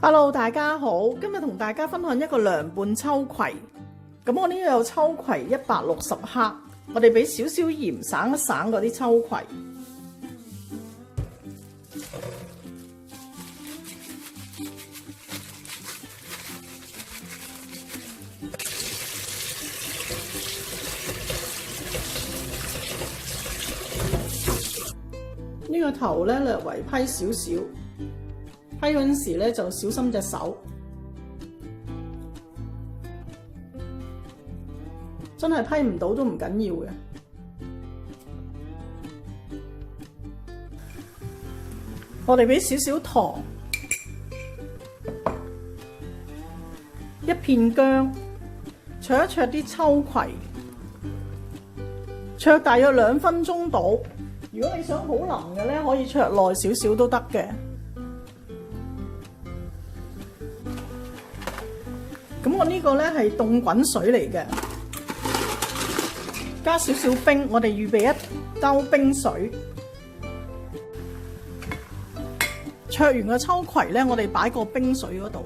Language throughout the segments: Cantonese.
Hello， 大家好，今日同大家分享一個涼拌秋葵。咁我呢度有秋葵160克，我哋俾少少鹽省一省嗰啲秋葵。呢個頭咧略為批少少，批嗰陣時咧就小心隻手，真係批唔到都唔緊要嘅。我哋俾少少糖，一片薑，灼一灼啲秋葵，灼大約2分鐘到。如果你想好腍嘅咧，可以灼耐少少都得嘅。咁我呢個咧係凍滾水嚟嘅，加少少冰，我哋預備一兜冰水。灼完個秋葵咧，我哋擺個冰水嗰度。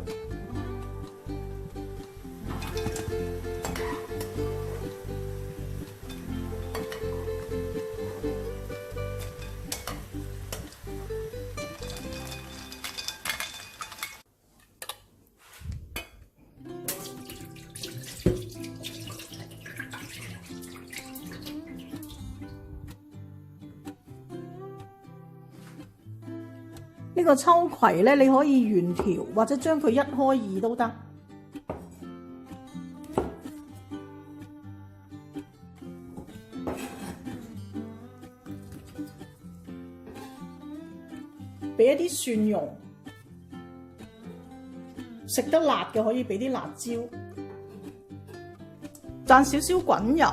呢個秋葵咧，你可以原條或者將佢1開2都得。俾一啲蒜蓉，食得辣嘅可以俾啲辣椒，灒少少滾油。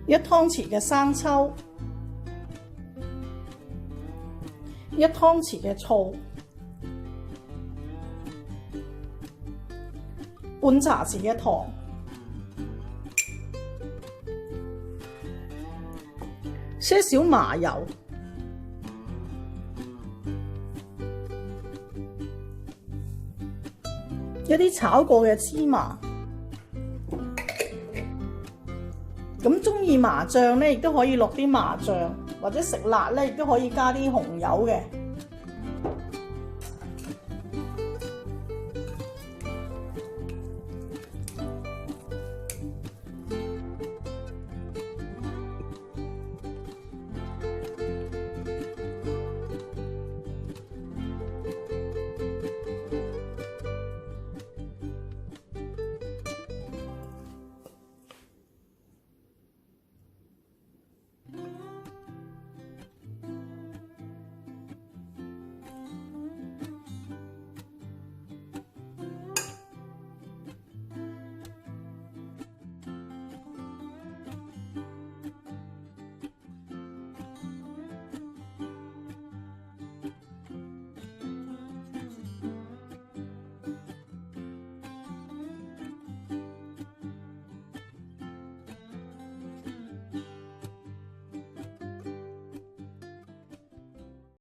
1湯匙嘅生抽，1湯匙嘅醋，半茶匙嘅糖，些少麻油，一啲炒過嘅芝麻。咁中意麻醬咧，亦都可以落啲麻醬，或者食辣咧，亦都可以加啲紅油嘅。